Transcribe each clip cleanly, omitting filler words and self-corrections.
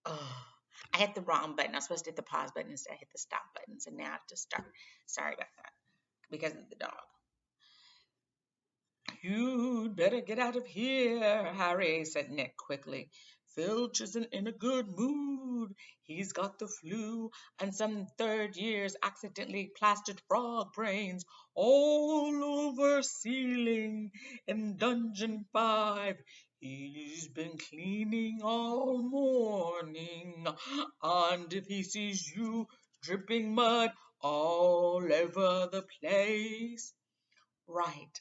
Oh, I hit the wrong button. I was supposed to hit the pause button instead. I hit the stop button. So now I have to start. Sorry about that. Because of the dog. You'd better get out of here, Harry, said Nick quickly. Filch isn't in a good mood. He's got the flu, and some third years accidentally plastered frog brains all over ceiling in Dungeon 5. He's been cleaning all morning, and if he sees you dripping mud all over the place. Right,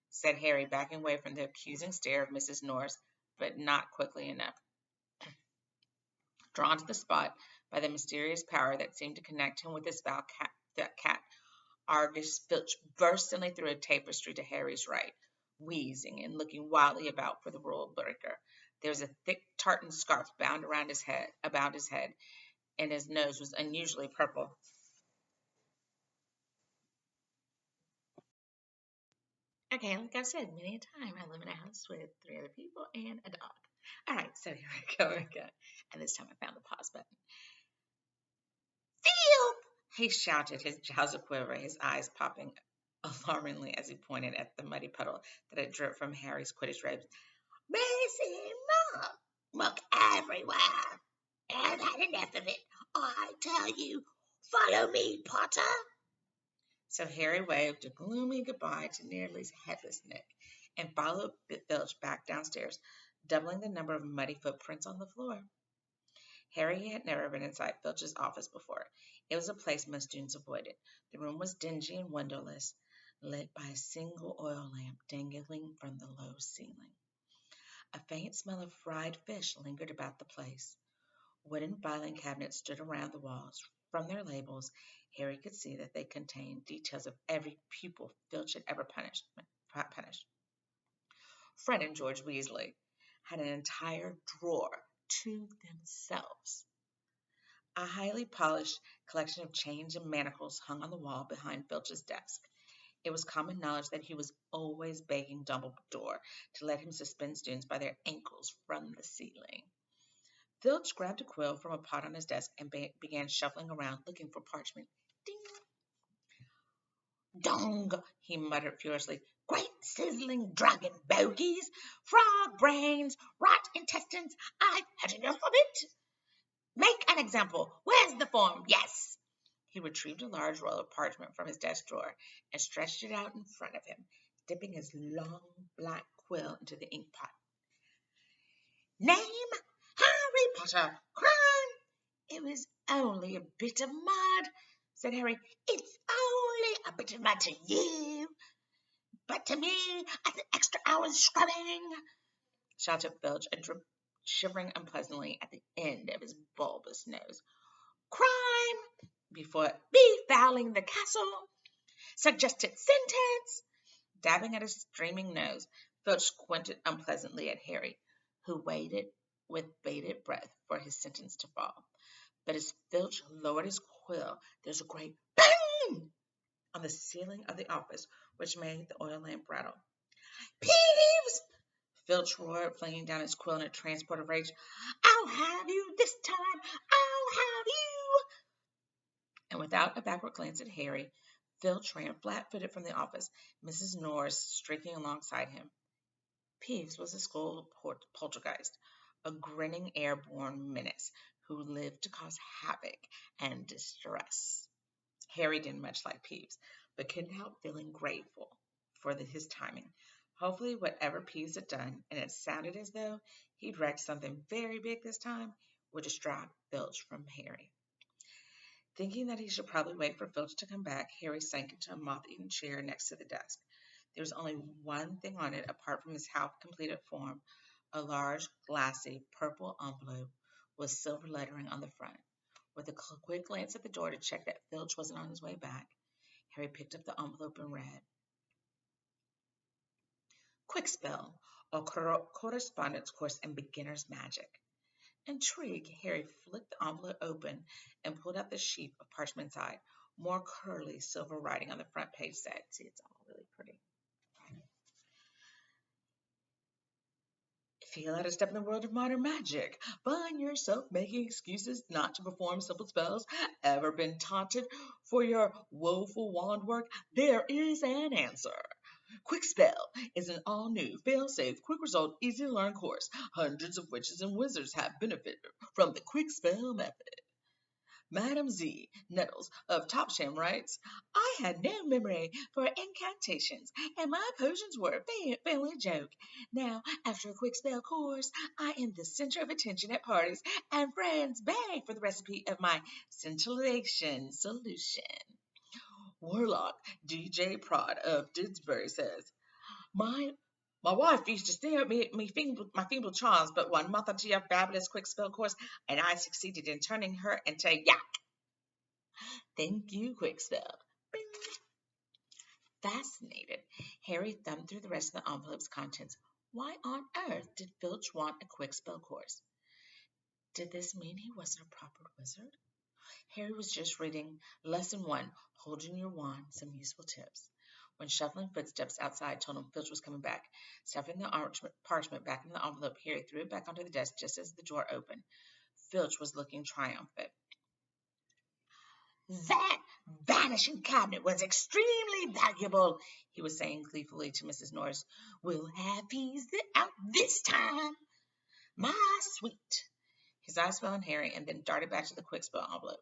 said Harry, backing away from the accusing stare of Mrs. Norris, but not quickly enough. Drawn to the spot by the mysterious power that seemed to connect him with his foul cat, Argus Filch burst suddenly through a tapestry to Harry's right, wheezing and looking wildly about for the rule breaker. There was a thick tartan scarf bound around about his head, and his nose was unusually purple. Okay, like I've said many a time, I live in a house with three other people and a dog. All right, so here we go again. And this time I found the pause button. Phil! He shouted, his jaws a quiver, his eyes popping alarmingly as he pointed at the muddy puddle that had dripped from Harry's Quidditch robes. Missy, Mom! Look everywhere! I've had enough of it. I tell you, follow me, Potter. So Harry waved a gloomy goodbye to nearly headless Nick and followed Filch back downstairs, doubling the number of muddy footprints on the floor. Harry had never been inside Filch's office before. It was a place most students avoided. The room was dingy and windowless, lit by a single oil lamp dangling from the low ceiling. A faint smell of fried fish lingered about the place. Wooden filing cabinets stood around the walls. From their labels, Harry could see that they contained details of every pupil Filch had ever punished. Fred and George Weasley had an entire drawer to themselves. A highly polished collection of chains and manacles hung on the wall behind Filch's desk. It was common knowledge that he was always begging Dumbledore to let him suspend students by their ankles from the ceiling. Filch grabbed a quill from a pot on his desk and began shuffling around looking for parchment. Ding! Dong! He muttered furiously. Great sizzling dragon bogies! Frog brains! Rot intestines! I've had enough of it! Make an example. Where's the form? Yes. He retrieved a large roll of parchment from his desk drawer and stretched it out in front of him, dipping his long black quill into the ink pot. Name? Harry Potter. Crime? It was only a bit of mud, said Harry. It's only a bit of mud to you. But to me, I think extra hours scrubbing, shouted Filch, shivering unpleasantly at the end of his bulbous nose. Crime before befouling the castle. Suggested sentence. Dabbing at his streaming nose, Filch squinted unpleasantly at Harry, who waited with bated breath for his sentence to fall. But as Filch lowered his quill, there was a great bang on the ceiling of the office, which made the oil lamp rattle. Peeves! Filch roared, flinging down his quill in a transport of rage. I'll have you this time! I'll have you! And without a backward glance at Harry, Filch ran flat-footed from the office, Mrs. Norris streaking alongside him. Peeves was a school poltergeist, a grinning airborne menace who lived to cause havoc and distress. Harry didn't much like Peeves, but couldn't help feeling grateful for his timing. Hopefully, whatever Peeves had done, and it sounded as though he'd wrecked something very big this time, would distract Filch from Harry. Thinking that he should probably wait for Filch to come back, Harry sank into a moth-eaten chair next to the desk. There was only one thing on it apart from his half-completed form, a large, glassy, purple envelope with silver lettering on the front. With a quick glance at the door to check that Filch wasn't on his way back, Harry picked up the envelope and read, Quick Spell, a correspondence course in beginner's magic. Intrigued, Harry flicked the envelope open and pulled out the sheet of parchment inside. More curly silver writing on the front page said, see, it's all really pretty. Feel out of step in the world of modern magic. Find yourself making excuses not to perform simple spells. Ever been taunted for your woeful wand work? There is an answer. Quick Spell is an all new, fail safe, quick result, easy to learn course. Hundreds of witches and wizards have benefited from the Quick Spell method. Madam Z. Nettles of Topsham writes, I had no memory for incantations, and my potions were a family joke. Now, after a quick spell course, I am the center of attention at parties, and friends beg for the recipe of my scintillation solution. Warlock DJ Prod of Didsbury says, My my wife used to stare at my feeble charms, but 1 month into your fabulous quick spell course, and I succeeded in turning her into yak. Thank you, quick spell. Bing. Fascinated, Harry thumbed through the rest of the envelope's contents. Why on earth did Filch want a quick spell course? Did this mean he wasn't a proper wizard? Harry was just reading Lesson 1, Holding Your Wand, Some Useful Tips, when shuffling footsteps outside told him Filch was coming back. Stuffing the parchment back into the envelope, Harry threw it back onto the desk just as the door opened. Filch was looking triumphant. That vanishing cabinet was extremely valuable, he was saying gleefully to Mrs. Norris. We'll have peas out this time. My sweet. His eyes fell on Harry and then darted back to the quick spell envelope,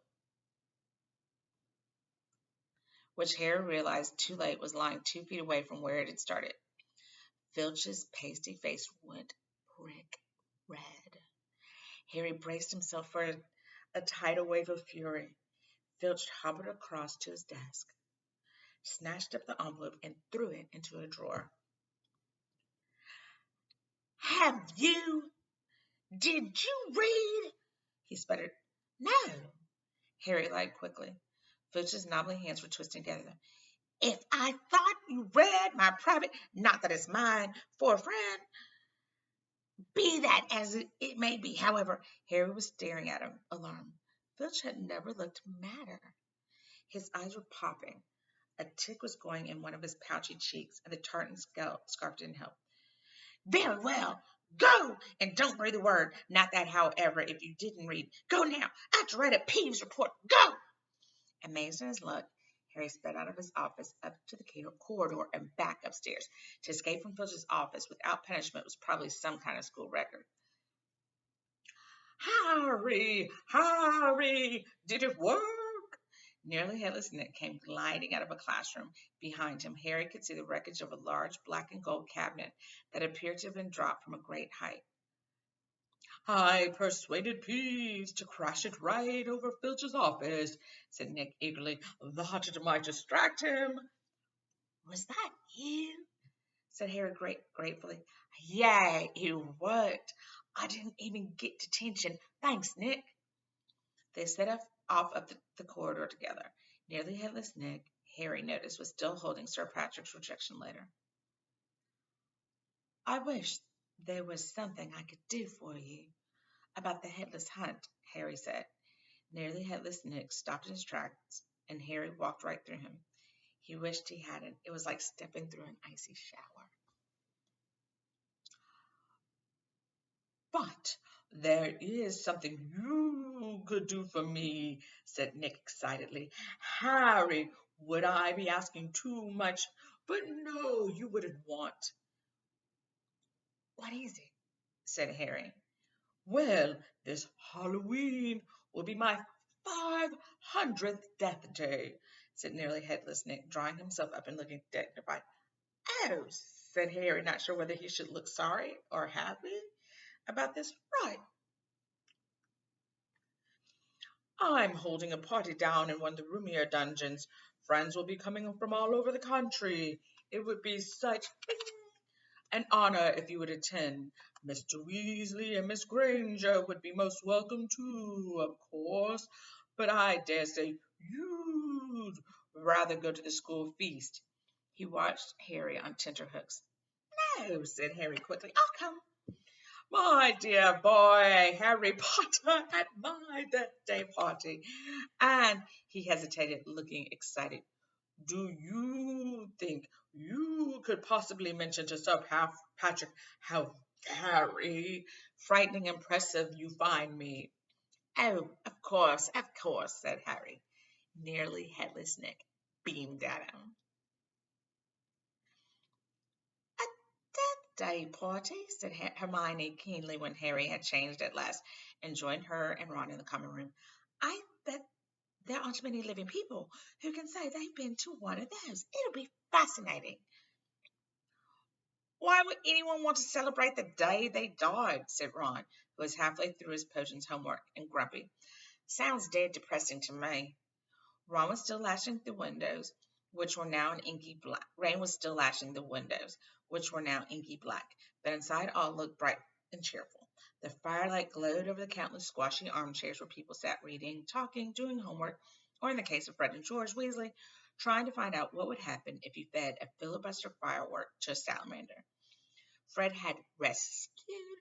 which Harry realized too late was lying 2 feet away from where it had started. Filch's pasty face went brick red. Harry braced himself for a tidal wave of fury. Filch hobbled across to his desk, snatched up the envelope, and threw it into a drawer. Have you? Did you read? He sputtered. No. Harry lied quickly. Filch's knobbly hands were twisting together. If I thought you read my private, not that it's mine, for a friend, be that as it may be. However, Harry was staring at him, alarmed. Filch had never looked madder. His eyes were popping. A tick was going in one of his pouchy cheeks, and the tartan scarf didn't help. Very well. Go, and don't breathe a word. Not that, however, if you didn't read. Go now. I have to write a Peeves report. Go! Amazed at his luck, Harry sped out of his office up to the corridor and back upstairs. To escape from Filch's office without punishment was probably some kind of school record. Harry! Harry! Did it work? Nearly Headless Nick came gliding out of a classroom. Behind him, Harry could see the wreckage of a large black and gold cabinet that appeared to have been dropped from a great height. I persuaded Peeves to crash it right over Filch's office, said Nick eagerly. Thought it might distract him. Was that you? Said Harry gratefully. Yeah, it worked. I didn't even get detention. Thanks, Nick. They set off up the corridor together. Nearly Headless Nick, Harry noticed, was still holding Sir Patrick's rejection letter. I wish there was something I could do for you about the headless hunt, Harry said. Nearly Headless Nick stopped in his tracks, and Harry walked right through him. He wished he hadn't. It was like stepping through an icy shower. But there is something you could do for me, said Nick excitedly. Harry, would I be asking too much? But no, you wouldn't want. What is it? Said Harry. Well, this Halloween will be my 500th death day, said Nearly Headless Nick, drawing himself up and looking dignified. Oh, said Harry, not sure whether he should look sorry or happy about this. Right. I'm holding a party down in one of the roomier dungeons. Friends will be coming from all over the country. It would be such an honor if you would attend. Mr. Weasley and Miss Granger would be most welcome too, of course, but I dare say you'd rather go to the school feast. He watched Harry on tenterhooks. No, said Harry quickly. I'll come. My dear boy, Harry Potter at my Deathday Party. And he hesitated, looking excited. Do you think you could possibly mention to Sir Patrick how Harry, frightening impressive you find me. Oh, of course, said Harry. Nearly headless Nick beamed at him. A Deathday Party, said Hermione keenly when Harry had changed at last and joined her and Ron in the common room. I bet there aren't many living people who can say they've been to one of those. It'll be fascinating. Why would anyone want to celebrate the day they died? Said Ron, who was halfway through his potion's homework and grumpy. Sounds dead depressing to me. Rain was still lashing the windows, which were now an inky black. Rain was still lashing the windows, which were now inky black, but inside all looked bright and cheerful. The firelight glowed over the countless squashy armchairs where people sat reading, talking, doing homework, or in the case of Fred and George Weasley, trying to find out what would happen if you fed a filibuster firework to a salamander. Fred had rescued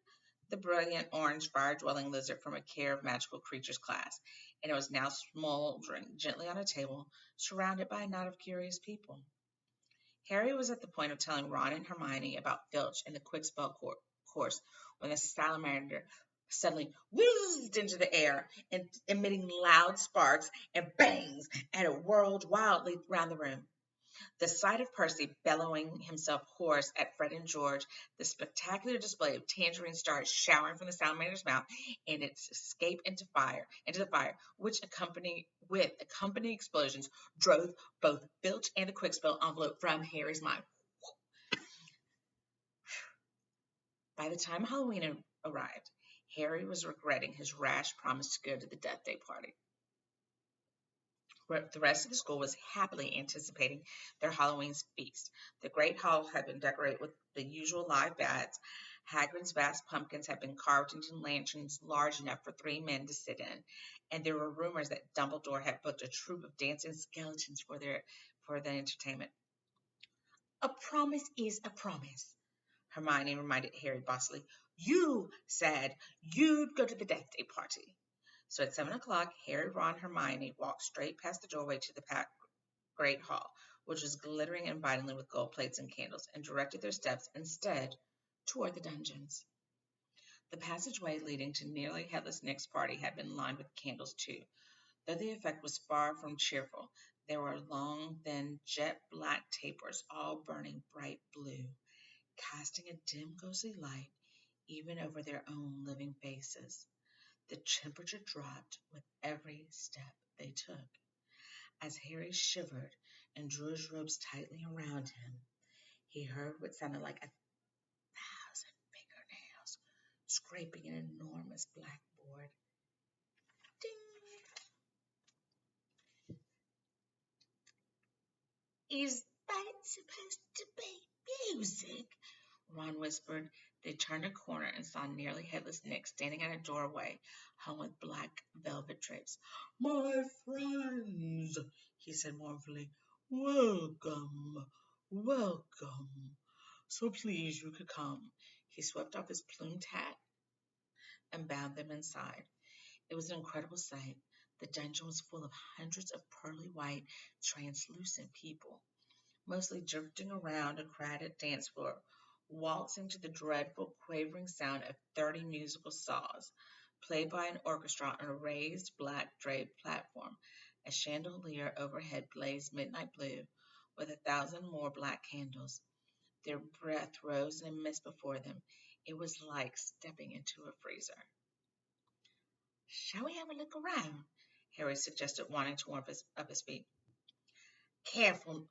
the brilliant orange fire-dwelling lizard from a care of magical creatures class, and it was now smoldering gently on a table, surrounded by a knot of curious people. Harry was at the point of telling Ron and Hermione about Filch and the Quickspell course when the salamander suddenly whizzed into the air, and emitting loud sparks and bangs, and it whirled wildly round the room. The sight of Percy bellowing himself hoarse at Fred and George, the spectacular display of tangerine stars showering from the salamander's mouth, and its escape into the fire, which accompanying explosions, drove both Filch and the Quickspell envelope from Harry's mind. By the time Halloween arrived, Harry was regretting his rash promise to go to the Death Day party. The rest of the school was happily anticipating their Halloween feast. The great hall had been decorated with the usual live bats. Hagrid's vast pumpkins had been carved into lanterns large enough for 3 men to sit in, and there were rumors that Dumbledore had booked a troupe of dancing skeletons for the entertainment. A promise is a promise, Hermione reminded Harry bossily. You said you'd go to the Death Day party. So at 7 o'clock, Harry, Ron, Hermione walked straight past the doorway to the packed great hall, which was glittering invitingly with gold plates and candles, and directed their steps instead toward the dungeons. The passageway leading to nearly headless Nick's party had been lined with candles too, though the effect was far from cheerful. There were long, thin, jet-black tapers, all burning bright blue, casting a dim, ghostly light even over their own living faces. The temperature dropped with every step they took. As Harry shivered and drew his robes tightly around him, he heard what sounded like 1,000 fingernails scraping an enormous blackboard. Ding! Is that supposed to be music? Ron whispered. They turned a corner and saw nearly headless Nick standing at a doorway hung with black velvet drapes. My friends, he said mournfully, welcome, welcome. So please you could come. He swept off his plumed hat and bowed them inside. It was an incredible sight. The dungeon was full of hundreds of pearly white, translucent people, mostly drifting around a crowded dance floor, waltzing to the dreadful, quavering sound of 30 musical saws, played by an orchestra on a raised, black draped platform. A chandelier overhead blazed midnight blue, with 1,000 more black candles. Their breath rose in a mist before them. It was like stepping into a freezer. Shall we have a look around? Harry suggested, wanting to warm up his feet. Careful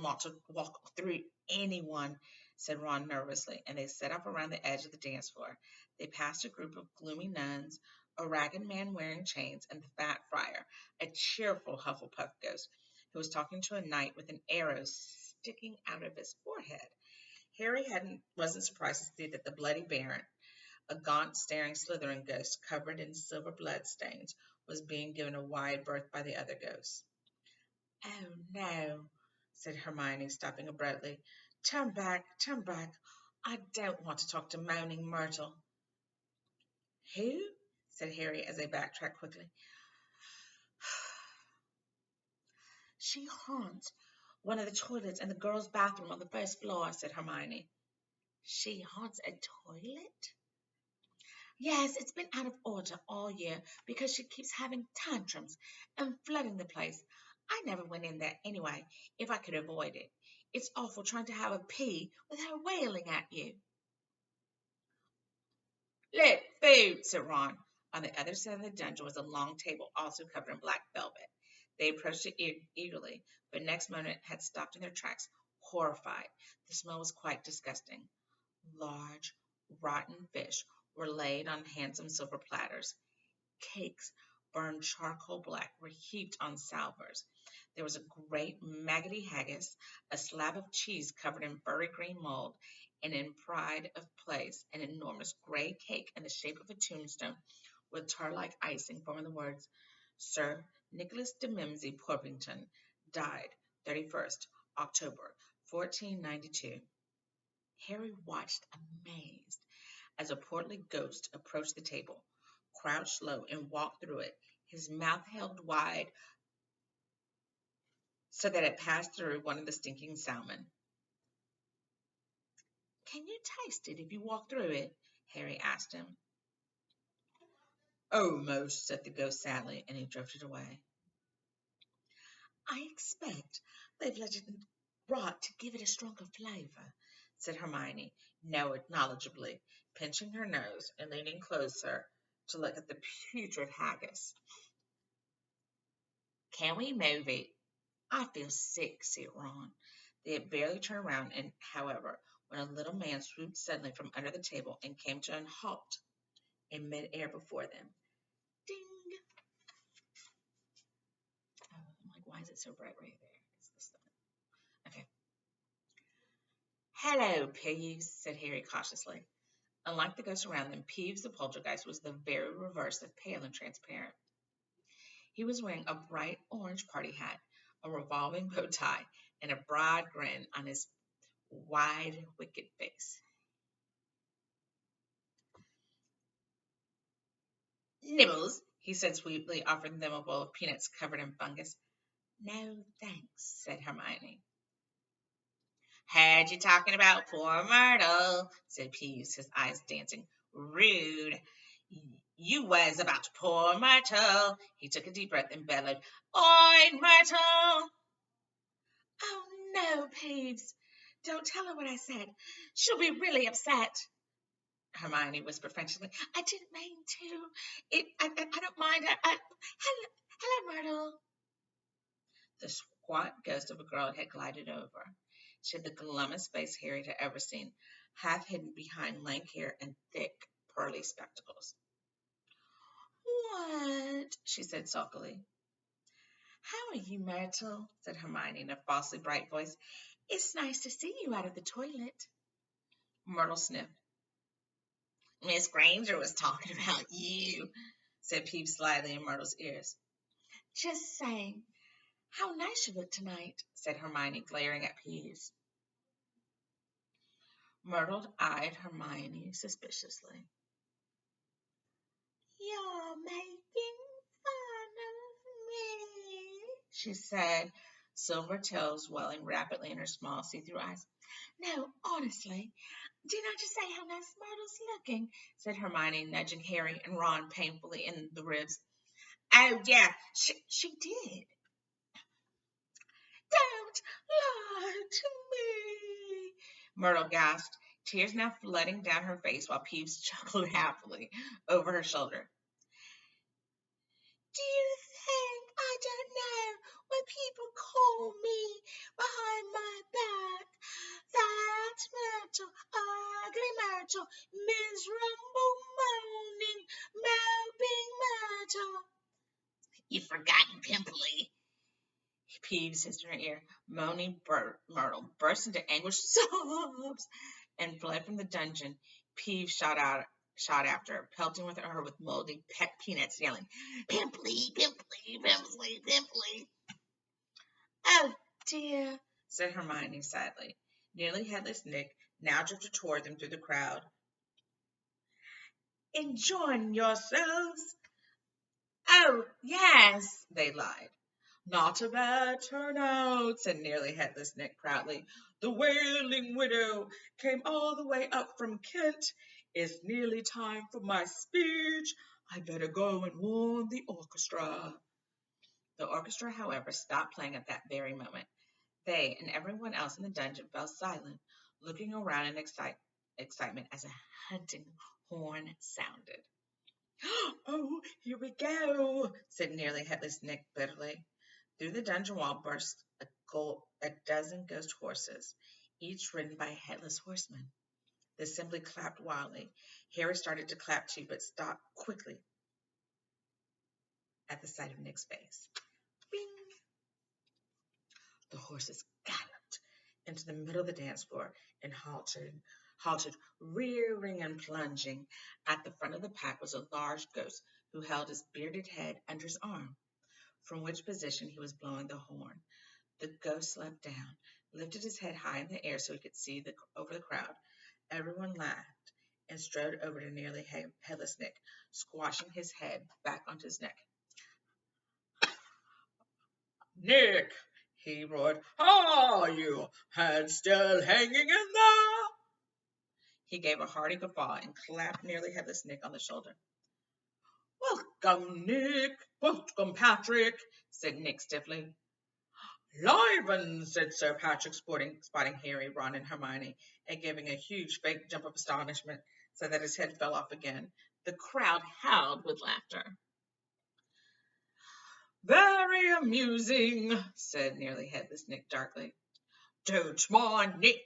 not to walk through anyone, said Ron nervously, and they set off around the edge of the dance floor. They passed a group of gloomy nuns, a ragged man wearing chains, and the fat friar, a cheerful Hufflepuff ghost, who was talking to a knight with an arrow sticking out of his forehead. Harry wasn't surprised to see that the bloody baron, a gaunt, staring Slytherin ghost covered in silver blood stains, was being given a wide berth by the other ghosts. Oh, no, said Hermione, stopping abruptly. Turn back, turn back. I don't want to talk to Moaning Myrtle. Who? Said Harry as they backtracked quickly. She haunts one of the toilets in the girls' bathroom on the first floor, said Hermione. She haunts a toilet? Yes, it's been out of order all year because she keeps having tantrums and flooding the place. I never went in there anyway, if I could avoid it. It's awful trying to have a pee with her wailing at you. Look, food, said Ron. On the other side of the dungeon was a long table, also covered in black velvet. They approached it eagerly, but next moment had stopped in their tracks, horrified. The smell was quite disgusting. Large, rotten fish were laid on handsome silver platters. Cakes, burned charcoal black, were heaped on salvers. There was a great maggoty haggis, a slab of cheese covered in furry green mold, and in pride of place, an enormous gray cake in the shape of a tombstone with tar-like icing forming the words, Sir Nicholas de Mimsey Porpington, died 31st October 1492. Harry watched amazed as a portly ghost approached the table, crouched low, and walked through it, his mouth held wide so that it passed through one of the stinking salmon. Can you taste it if you walk through it? Harry asked him. Almost, said the ghost sadly, and he drifted away. I expect they've let it rot to give it a stronger flavor, said Hermione, now acknowledgeably, pinching her nose and leaning closer to look at the putrid haggis. Can we move it? I feel sick, said Ron. They had barely turned around, and however, when a little man swooped suddenly from under the table and came to a halt in midair before them. Ding! Oh, I'm like, why is it so bright right there? It's this one. Okay. Hello, Peeves, said Harry cautiously. Unlike the ghosts around them, Peeves the poltergeist was the very reverse of pale and transparent. He was wearing a bright orange party hat, a revolving bow tie, and a broad grin on his wide, wicked face. Nibbles, he said sweetly, offering them a bowl of peanuts covered in fungus. No, thanks, said Hermione. Heard you talking about poor Myrtle, said Peeves, his eyes dancing. Rude. You was about poor Myrtle. He took a deep breath and bellowed, Oi, Myrtle! Oh, no, Peeves. Don't tell her what I said. She'll be really upset. Hermione whispered frantically. I didn't mean to. I don't mind. Hello, Myrtle. The squat ghost of a girl had glided over. She had the glummest face Harry had ever seen, half hidden behind lank hair and thick, pearly spectacles. What? She said sulkily. How are you, Myrtle? Said Hermione in a falsely bright voice. It's nice to see you out of the toilet. Myrtle sniffed. Miss Granger was talking about you, said Peeves slyly in Myrtle's ears. Just saying. How nice you look tonight, said Hermione, glaring at Peeves. Myrtle eyed Hermione suspiciously. You're making fun of me, she said, silver tails welling rapidly in her small see-through eyes. No, honestly, didn't I just say how nice Myrtle's looking? Said Hermione, nudging Harry and Ron painfully in the ribs. Oh, yeah, she did. Don't lie to me, Myrtle gasped, tears now flooding down her face while Peeves chuckled happily over her shoulder. Do you think I don't know what people call me behind my back? That's Myrtle, ugly Myrtle, miserable, moaning, moping Myrtle. You've forgotten Pimply. Peeves hissed in her ear. Moaning Myrtle burst into anguished sobs and fled from the dungeon. Peeves shot after her, pelting with her with moldy peanuts, yelling, Pimply, Pimply, Pimply, Pimply. Oh, dear, said Hermione sadly. Nearly headless Nick now drifted toward them through the crowd. Enjoying yourselves? Oh, yes, they lied. Not a bad turnout, said Nearly Headless Nick proudly. The Wailing Widow came all the way up from Kent. It's nearly time for my speech. I better go and warn the orchestra. The orchestra, however, stopped playing at that very moment. They and everyone else in the dungeon fell silent, looking around in excitement as a hunting horn sounded. Oh, here we go, said Nearly Headless Nick bitterly. Through the dungeon wall burst a dozen ghost horses, each ridden by headless horsemen. They simply clapped wildly. Harry started to clap too, but stopped quickly at the sight of Nick's face. Bing! The horses galloped into the middle of the dance floor and halted, rearing and plunging. At the front of the pack was a large ghost who held his bearded head under his arm, from which position he was blowing the horn. The ghost leapt down, lifted his head high in the air so he could see over the crowd. Everyone laughed and strode over to Nearly Headless Nick, squashing his head back onto his neck. Nick, he roared, how are you? Head still hanging in there? He gave a hearty guffaw and clapped Nearly Headless Nick on the shoulder. Welcome, Nick. Welcome, Patrick, said Nick stiffly. Liven, said Sir Patrick, spotting Harry, Ron, and Hermione, and giving a huge fake jump of astonishment so that his head fell off again. The crowd howled with laughter. Very amusing, said Nearly Headless Nick darkly. Don't mind Nick,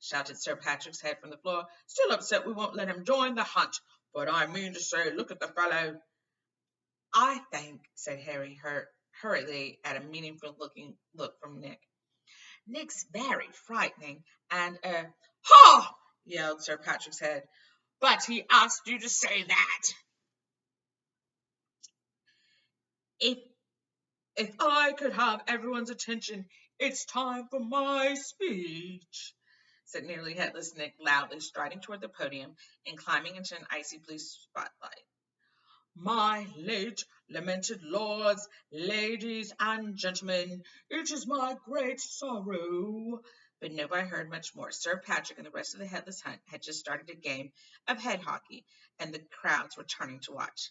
shouted Sir Patrick's head from the floor. Still upset we won't let him join the hunt. But I mean to say, look at the fellow. I think, said Harry hurriedly at a meaningful look from Nick. Nick's very frightening, and ha! Yelled Sir Patrick's head. But he asked you to say that. If I could have everyone's attention, it's time for my speech, said Nearly Headless Nick loudly, striding toward the podium and climbing into an icy blue spotlight. My late lamented lords, ladies, and gentlemen, it is my great sorrow. But nobody heard much more. Sir Patrick and the rest of the Headless Hunt had just started a game of head hockey, and the crowds were turning to watch.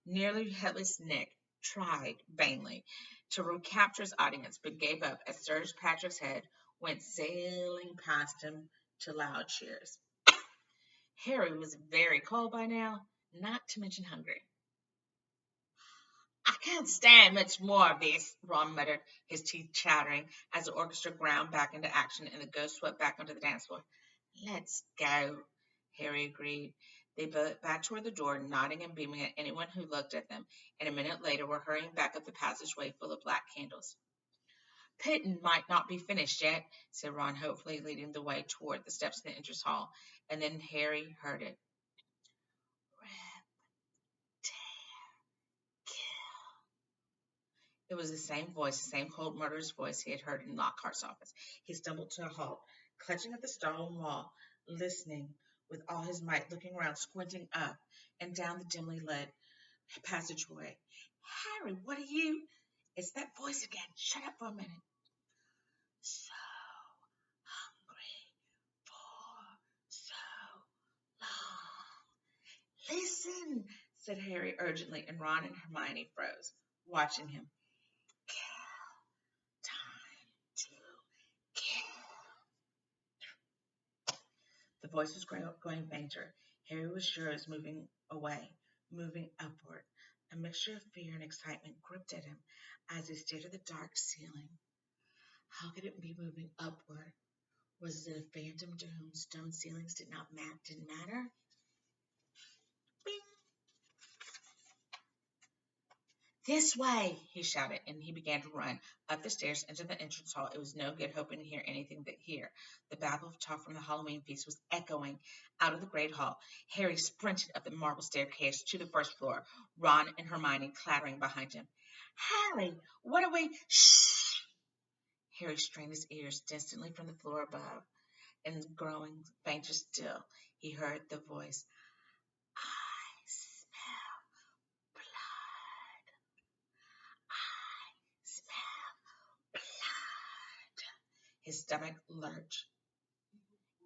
Nearly Headless Nick tried vainly to recapture his audience, but gave up as Sir Patrick's head went sailing past him to loud cheers. Harry was very cold by now, not to mention hungry. I can't stand much more of this, Ron muttered, his teeth chattering as the orchestra ground back into action and the ghosts swept back onto the dance floor. Let's go, Harry agreed. They backed toward the door, nodding and beaming at anyone who looked at them, and a minute later were hurrying back up the passageway full of black candles. Pittin might not be finished yet, said Ron hopefully, leading the way toward the steps of the entrance hall, and then Harry heard it. It was the same voice, the same cold, murderous voice he had heard in Lockhart's office. He stumbled to a halt, clutching at the stone wall, listening with all his might, looking around, squinting up and down the dimly lit passageway. Harry, what are you? It's that voice again. Shut up for a minute. So hungry for so long. Listen, said Harry urgently, and Ron and Hermione froze, watching him. The voice was going fainter. Harry was sure it was moving away, moving upward. A mixture of fear and excitement gripped at him as he stared at the dark ceiling. How could it be moving upward? Was it a phantom to whom stone ceilings didn't matter? Bing! This way, he shouted, and he began to run up the stairs into the entrance hall. It was no good hoping to hear anything but hear. The babble of talk from the Halloween feast was echoing out of the great hall. Harry sprinted up the marble staircase to the first floor, Ron and Hermione clattering behind him. Harry, what are we? Shh! Harry strained his ears distantly from the floor above, and growing fainter still, he heard the voice. I smell blood. His stomach lurched.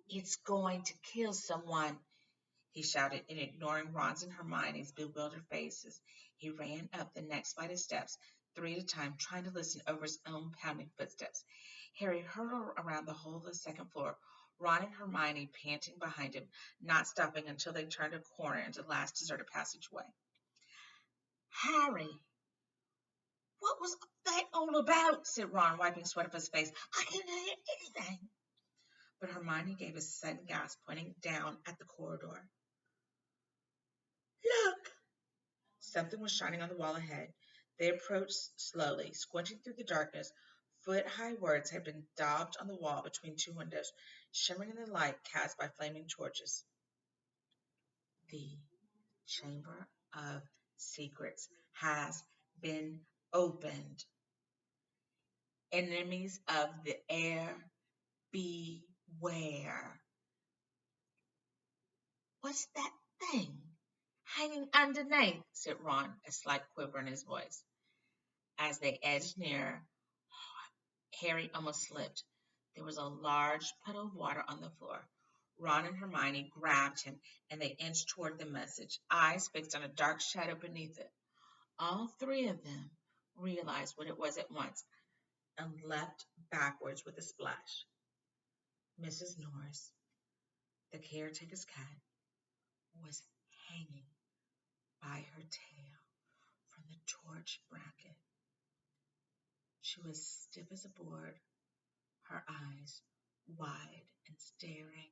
It's going to kill someone, he shouted, and ignoring Ron's and Hermione's bewildered faces, he ran up the next flight of steps, three at a time, trying to listen over his own pounding footsteps. Harry hurtled around the whole of the second floor, Ron and Hermione panting behind him, not stopping until they turned a corner into the last deserted passageway. Harry, what was that all about? Said Ron, wiping sweat off his face. I can't hear anything. But Hermione gave a sudden gasp, pointing down at the corridor. Look! Something was shining on the wall ahead. They approached slowly, squinting through the darkness. Foot-high words had been daubed on the wall between two windows, shimmering in the light cast by flaming torches. The Chamber of Secrets has been opened. Enemies of the air, beware. What's that thing hanging underneath? Said Ron, a slight quiver in his voice. As they edged nearer, Harry almost slipped. There was a large puddle of water on the floor. Ron and Hermione grabbed him, and they inched toward the message, eyes fixed on a dark shadow beneath it. All three of them realized what it was at once and leapt backwards with a splash. Mrs. Norris, the caretaker's cat, was hanging by her tail from the torch bracket. She was stiff as a board, her eyes wide and staring.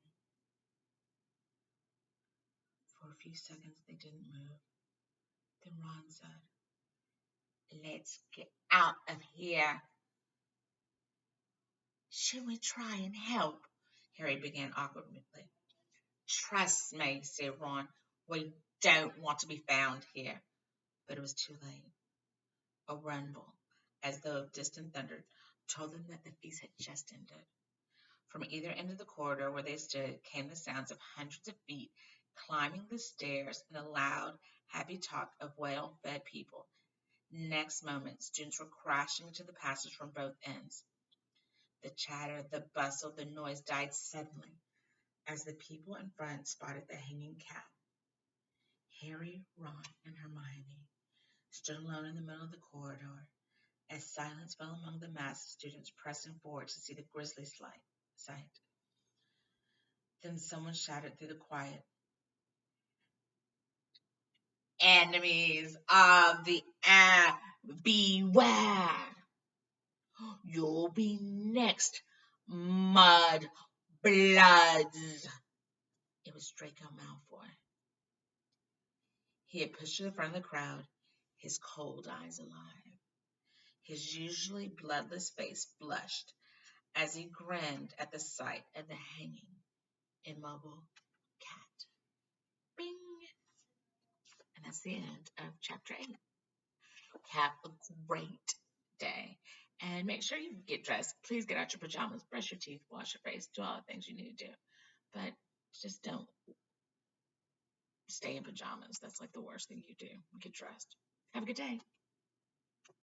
For a few seconds they didn't move. Then Ron said, Let's get out of here. Should we try and help? Harry began awkwardly. Trust me, said Ron. We don't want to be found here. But it was too late. A rumble, as though of distant thunder, told them that the feast had just ended. From either end of the corridor where they stood came the sounds of hundreds of feet climbing the stairs and a loud, happy talk of well-fed people. Next moment, students were crashing into the passage from both ends. The chatter, the bustle, the noise died suddenly as the people in front spotted the hanging cat. Harry, Ron, and Hermione stood alone in the middle of the corridor as silence fell among the mass of students pressing forward to see the grisly sight. Then someone shouted through the quiet, Enemies of the air, beware! You'll be next, mud bloods. It was Draco Malfoy. He had pushed to the front of the crowd, his cold eyes alive. His usually bloodless face flushed as he grinned at the sight of the hanging, immobile cat. Bing! And that's the end of chapter 8. Have a great day. And make sure you get dressed. Please get out your pajamas, brush your teeth, wash your face, do all the things you need to do. But just don't stay in pajamas. That's like the worst thing you do. Get dressed. Have a good day.